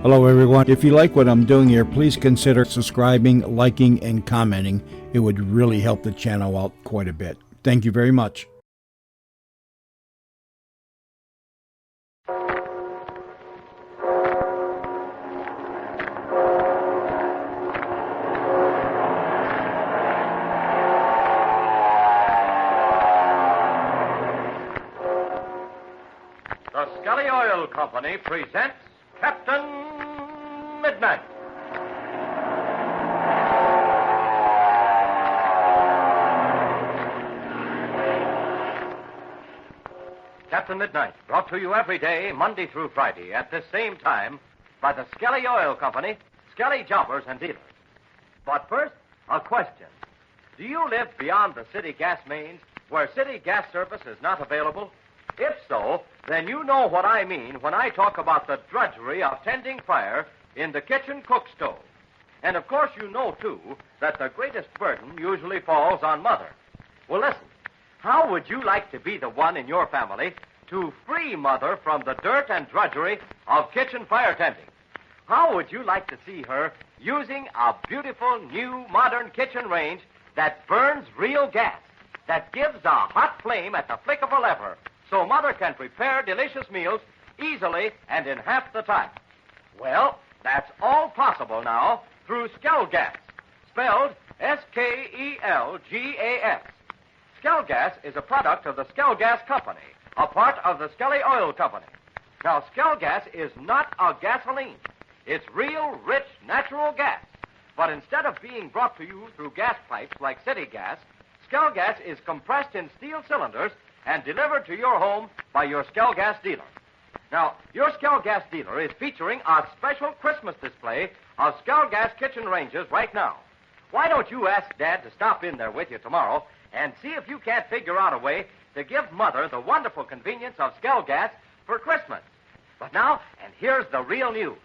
Hello, everyone. If you like what I'm doing here, please consider subscribing, liking, and commenting. It would really help the channel out quite a bit. Thank you very much. The Scully Oil Company presents Captain Midnight. Captain Midnight, brought to you every day, Monday through Friday, at this same time, by the Scully Oil Company, Scully Jobbers and Dealers. But first, a question. Do you live beyond the city gas mains, where city gas service is not available? If so, then you know what I mean when I talk about the drudgery of tending fire in the kitchen cook stove. And of course you know, too, that the greatest burden usually falls on Mother. Well, listen, how would you like to be the one in your family to free Mother from the dirt and drudgery of kitchen fire tending? How would you like to see her using a beautiful, new, modern kitchen range that burns real gas, that gives a hot flame at the flick of a lever, so Mother can prepare delicious meals easily and in half the time? Well, that's all possible now through Skelgas, spelled Skelgas. Skelgas is a product of the Skelgas Company, a part of the Scully Oil Company. Now, Skelgas is not a gasoline. It's real, rich, natural gas. But instead of being brought to you through gas pipes like city gas, Skelgas is compressed in steel cylinders and delivered to your home by your Skelgas dealer. Now, your Skelgas dealer is featuring a special Christmas display of Skelgas kitchen ranges right now. Why don't you ask Dad to stop in there with you tomorrow and see if you can't figure out a way to give Mother the wonderful convenience of Skelgas for Christmas? But now, and here's the real news.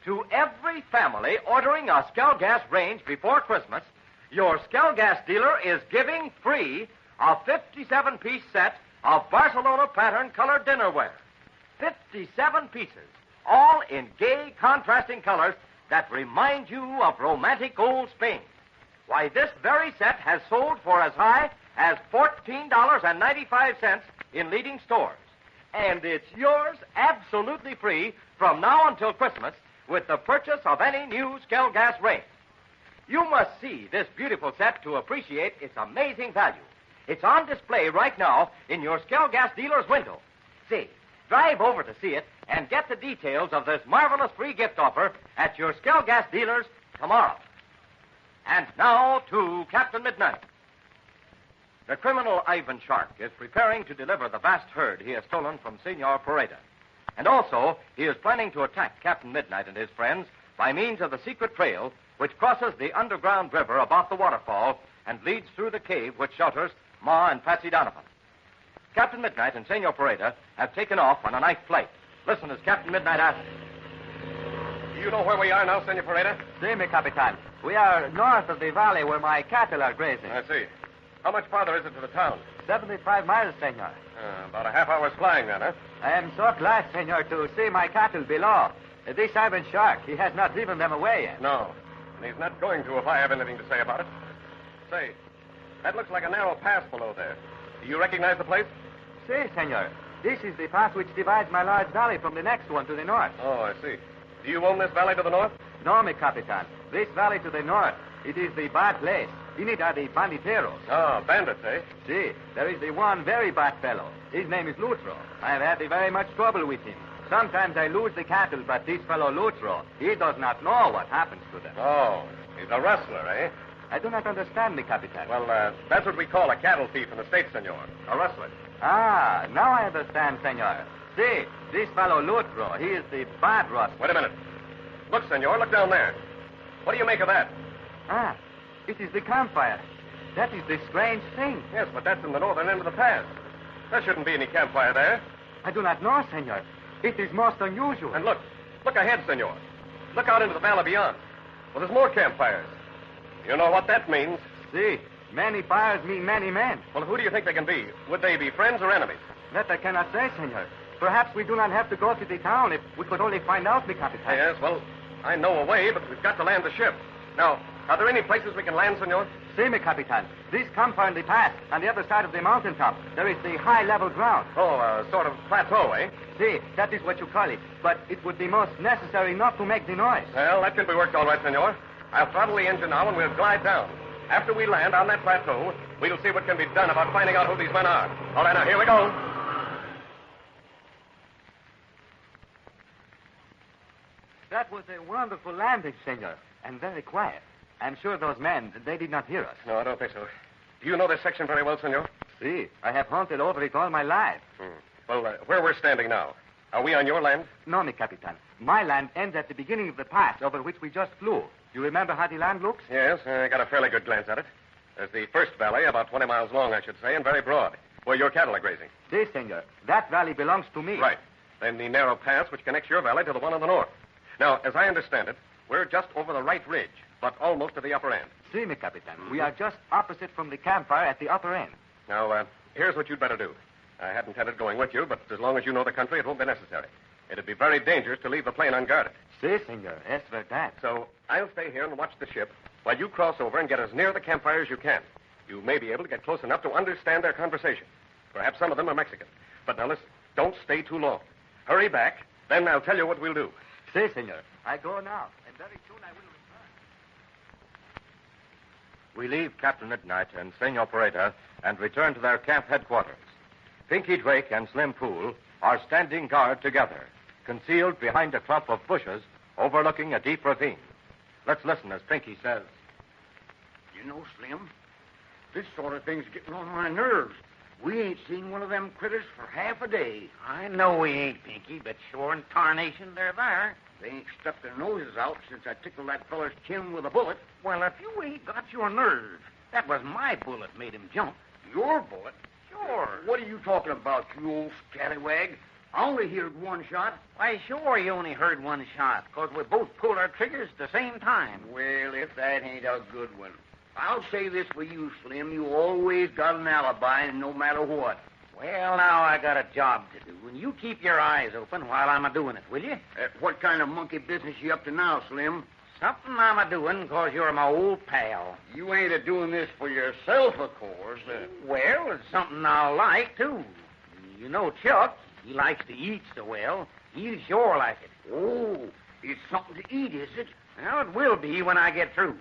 To every family ordering a Skelgas range before Christmas, your Skelgas dealer is giving free a 57-piece set of Barcelona pattern colored dinnerware. 57 pieces, all in gay, contrasting colors that remind you of romantic old Spain. Why, this very set has sold for as high as $14.95 in leading stores. And it's yours absolutely free from now until Christmas with the purchase of any new Skelgas range. You must see this beautiful set to appreciate its amazing value. It's on display right now in your Skelgas dealer's window. See, drive over to see it and get the details of this marvelous free gift offer at your Skelgas dealers tomorrow. And now to Captain Midnight. The criminal Ivan Shark is preparing to deliver the vast herd he has stolen from Senor Perada. And also, he is planning to attack Captain Midnight and his friends by means of the secret trail which crosses the underground river about the waterfall and leads through the cave which shelters Ma and Patsy Donovan. Captain Midnight and Senor Perada have taken off on a night flight. Listen as Captain Midnight asks. Do you know where we are now, Senor Perada? Si, mi Capitan. We are north of the valley where my cattle are grazing. I see. How much farther is it to the town? 75 miles, senor. About a half hour's flying then, huh? I am so glad, senor, to see my cattle below. This Ivan Shark, he has not driven them away yet. No. And he's not going to if I have anything to say about it. Say, that looks like a narrow pass below there. Do you recognize the place? Si, senor. This is the pass which divides my large valley from the next one to the north. Oh, I see. Do you own this valley to the north? No, mi Capitan. This valley to the north, it is the bad place. In it are the banditeros. Oh, bandits, eh? Si, there is the one very bad fellow. His name is Lutro. I have had very much trouble with him. Sometimes I lose the cattle, but this fellow Lutro, he does not know what happens to them. Oh, he's a rustler, eh? I do not understand, mi Capitan. Well, that's what we call a cattle thief in the States, senor. A rustler. Ah, now I understand, senor. See, this fellow Lutro, he is the bad rustler. Wait a minute. Look, senor, look down there. What do you make of that? Ah, it is the campfire. That is the strange thing. Yes, but that's in the northern end of the pass. There shouldn't be any campfire there. I do not know, senor. It is most unusual. And look ahead, senor. Look out into the valley beyond. Well, there's more campfires. You know what that means? See, many fires mean many men. Well, who do you think they can be? Would they be friends or enemies? That I cannot say, senor. Perhaps we do not have to go to the town if we could only find out, mi Capitan. Yes, well, I know a way, but we've got to land the ship. Now, are there any places we can land, senor? See, mi Capitan. This compound the pass. On the other side of the mountaintop, there is the high level ground. Oh, a sort of plateau, eh? See, that is what you call it. But it would be most necessary not to make the noise. Well, that can be worked all right, senor. I'll throttle the engine now and we'll glide down. After we land on that plateau, we'll see what can be done about finding out who these men are. All right, now, here we go. That was a wonderful landing, senor, and very quiet. I'm sure those men, they did not hear us. No, I don't think so. Do you know this section very well, senor? See, I have haunted over it all my life. Well, where we're standing now, are we on your land? No, mi Capitan. My land ends at the beginning of the pass over which we just flew. You remember how the land looks? Yes, I got a fairly good glance at it. There's the first valley, about 20 miles long, I should say, and very broad, where your cattle are grazing. See, senor, that valley belongs to me. Right. Then the narrow pass which connects your valley to the one on the north. Now, as I understand it, we're just over the right ridge, but almost at the upper end. See, mi Capitan, we are just opposite from the campfire at the upper end. Now, here's what you'd better do. I hadn't intended going with you, but as long as you know the country, it won't be necessary. It'd be very dangerous to leave the plane unguarded. See, senor, es verdad. So I'll stay here and watch the ship while you cross over and get as near the campfire as you can. You may be able to get close enough to understand their conversation. Perhaps some of them are Mexican. But now listen, don't stay too long. Hurry back, then I'll tell you what we'll do. See, senor, I go now, and very soon I will return. We leave Captain Midnight and Senor Perada and return to their camp headquarters. Pinky Drake and Slim Pool are standing guard together, concealed behind a clump of bushes overlooking a deep ravine. Let's listen as Pinky says. You know, Slim, this sort of thing's getting on my nerves. We ain't seen one of them critters for half a day. I know we ain't, Pinky, but sure and tarnation, they're there. They ain't stuck their noses out since I tickled that feller's chin with a bullet. Well, if you ain't got your nerve, that was my bullet made him jump. Your bullet? Sure. What are you talking about, you old scallywag? I only heard one shot. Why, sure, you only heard one shot, 'cause we both pulled our triggers at the same time. Well, if that ain't a good one. I'll say this for you, Slim. You always got an alibi, no matter what. Well, now I got a job to do, and you keep your eyes open while I'm a-doing it, will you? What kind of monkey business you up to now, Slim? Something I'm a-doing 'cause you're my old pal. You ain't a-doing this for yourself, of course. Well, it's something I'll like, too. You know Chuck, he likes to eat so well. He'll sure like it. Oh, it's something to eat, is it? Well, it will be when I get through.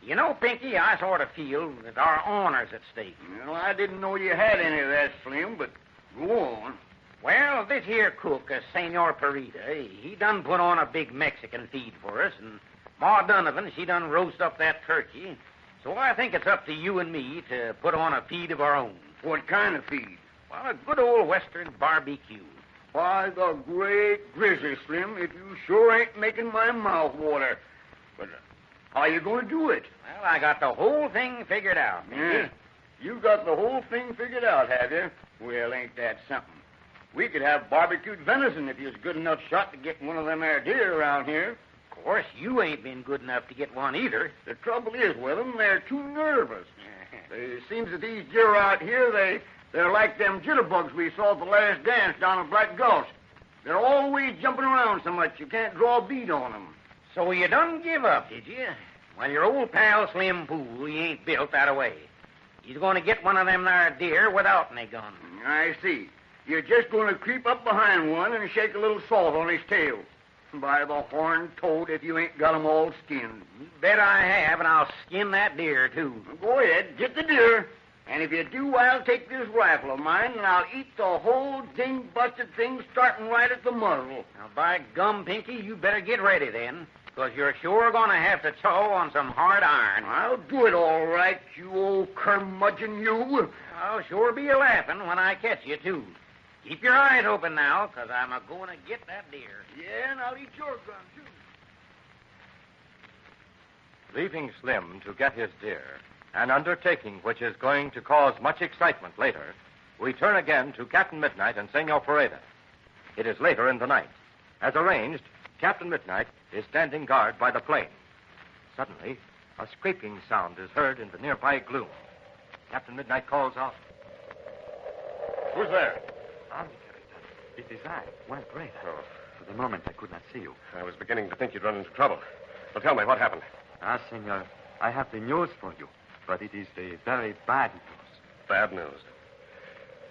You know, Pinky, I sort of feel that our honor's at stake. Well, I didn't know you had any of that, Slim, but go on. Well, this here cook, Senor Perada, he done put on a big Mexican feed for us, and Ma Donovan, she done roast up that turkey. So I think it's up to you and me to put on a feed of our own. What kind of feed? Well, a good old Western barbecue. By the great grizzly, Slim, if you sure ain't making my mouth water. But how you going to do it? Well, I got the whole thing figured out, Pinky. Yeah. You got the whole thing figured out, have you? Well, ain't that something? We could have barbecued venison if you was good enough shot to get one of them there deer around here. Of course, you ain't been good enough to get one either. The trouble is with them, they're too nervous. It seems that these deer out here, they're like them jitterbugs we saw at the last dance down at Black Gulch. They're always jumping around so much you can't draw a bead on them. So you done give up, did you? Well, your old pal Slim Pool, he ain't built that way. He's going to get one of them there deer without any gun. I see. You're just going to creep up behind one and shake a little salt on his tail. By the horned toad, if you ain't got 'em all skinned. You bet I have, and I'll skin that deer, too. Go ahead, get the deer. And if you do, I'll take this rifle of mine, and I'll eat the whole ding-busted thing starting right at the muzzle. Now, by gum, Pinky, you better get ready then, because you're sure going to have to chow on some hard iron. I'll do it all right, you old curmudgeon, you. I'll sure be a-laughing when I catch you, too. Keep your eyes open now, because I'm a-going to get that deer. Yeah, and I'll eat your gun, too. Leaving Slim to get his deer, an undertaking which is going to cause much excitement later, we turn again to Captain Midnight and Senor Perada. It is later in the night. As arranged, Captain Midnight is standing guard by the plane. Suddenly, a scraping sound is heard in the nearby gloom. Captain Midnight calls out. Who's there? It is I, Juan Perada. Oh, For the moment, I could not see you. I was beginning to think you'd run into trouble. Well, tell me, what happened? Ah, senor, I have the news for you, but it is the very bad news. Bad news.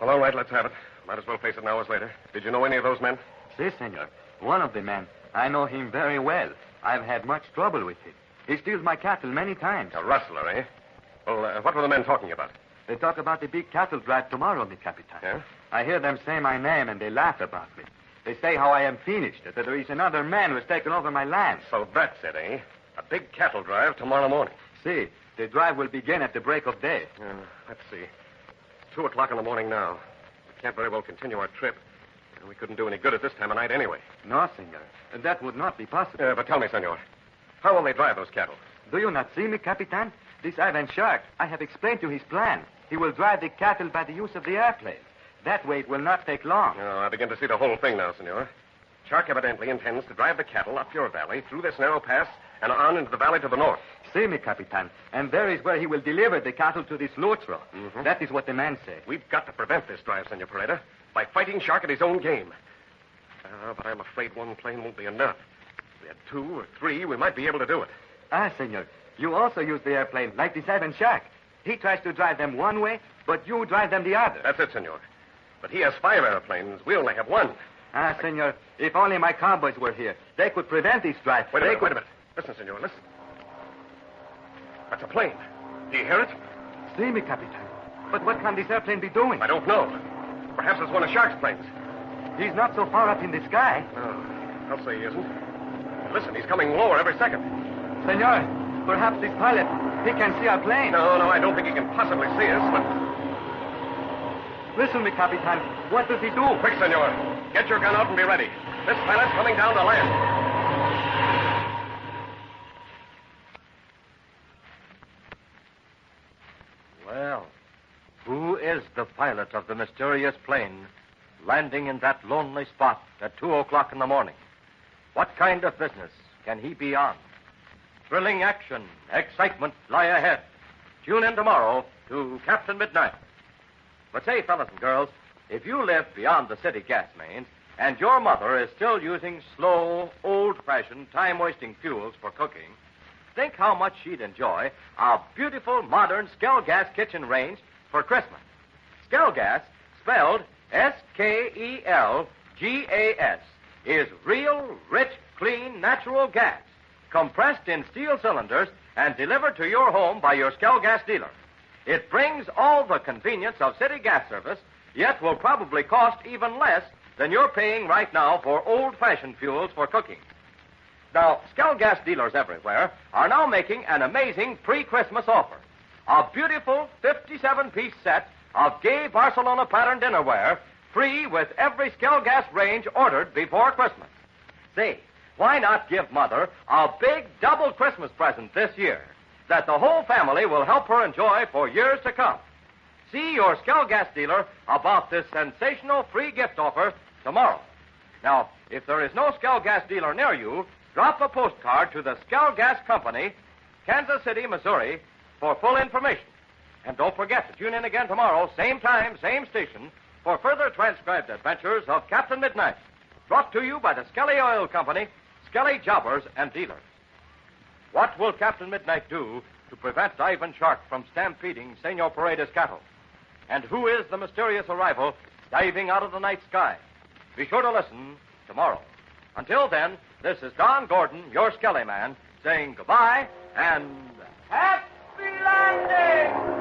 Well, all right, let's have it. Might as well face it hours later. Did you know any of those men? Si, senor. One of the men. I know him very well. I've had much trouble with him. He steals my cattle many times. A rustler, eh? Well, what were the men talking about? They talk about the big cattle drive tomorrow, mi Capitan. Yeah? I hear them say my name, and they laugh about me. They say how I am finished, that there is another man who has taken over my land. So that's it, eh? A big cattle drive tomorrow morning. See, the drive will begin at the break of day. Let's see. It's 2 o'clock in the morning now. We can't very well continue our trip. And we couldn't do any good at this time of night anyway. No, senor. That would not be possible. But tell me, senor, how will they drive those cattle? Do you not see me, Capitan? This Ivan Shark, I have explained to his plan. He will drive the cattle by the use of the airplane. That way it will not take long. Oh, I begin to see the whole thing now, senor. Shark evidently intends to drive the cattle up your valley, through this narrow pass, and on into the valley to the north. See me, Capitan. And there is where he will deliver the cattle to this Lutro. Mm-hmm. That is what the man said. We've got to prevent this drive, Senor Perada, by fighting Shark at his own game. But I'm afraid one plane won't be enough. If we had 2 or 3, we might be able to do it. Ah, senor. You also use the airplane like this Ivan Shark. He tries to drive them one way, but you drive them the other. That's it, senor. But he has 5 airplanes. We only have 1. Ah, senor, if only my cowboys were here, they could prevent this drive. Wait a minute. Listen, senor, listen. That's a plane. Do you hear it? See me, Capitan. But what can this airplane be doing? I don't know. Perhaps it's one of Shark's planes. He's not so far up in the sky. No, I'll say he isn't. Listen, he's coming lower every second. Senor, perhaps this pilot, he can see our plane. No, I don't think he can possibly see us, but... Listen, me, Capitan. What does he do? Quick, senor. Get your gun out and be ready. This pilot's coming down to land. Well, who is the pilot of the mysterious plane landing in that lonely spot at 2 o'clock in the morning? What kind of business can he be on? Thrilling action, excitement lie ahead. Tune in tomorrow to Captain Midnight. But say, fellas and girls, if you live beyond the city gas mains and your mother is still using slow, old-fashioned, time-wasting fuels for cooking, think how much she'd enjoy a beautiful, modern Skell Gas kitchen range for Christmas. Skell Gas, spelled S-K-E-L-G-A-S, is real, rich, clean, natural gas, compressed in steel cylinders and delivered to your home by your Skell Gas dealer. It brings all the convenience of city gas service, yet will probably cost even less than you're paying right now for old-fashioned fuels for cooking. Now, Skell Gas dealers everywhere are now making an amazing pre-Christmas offer. A beautiful 57-piece set of gay Barcelona pattern dinnerware, free with every Skell Gas range ordered before Christmas. Say, why not give Mother a big double Christmas present this year that the whole family will help her enjoy for years to come? See your Skell Gas dealer about this sensational free gift offer tomorrow. Now, if there is no Skell Gas dealer near you, drop a postcard to the Skell Gas Company, Kansas City, Missouri, for full information. And don't forget to tune in again tomorrow, same time, same station, for further transcribed adventures of Captain Midnight. Brought to you by the Skelly Oil Company, Skelly Jobbers and Dealers. What will Captain Midnight do to prevent Ivan Shark from stampeding Senor Perada's cattle? And who is the mysterious arrival diving out of the night sky? Be sure to listen tomorrow. Until then, this is Don Gordon, your Skelly man, saying goodbye and happy landing!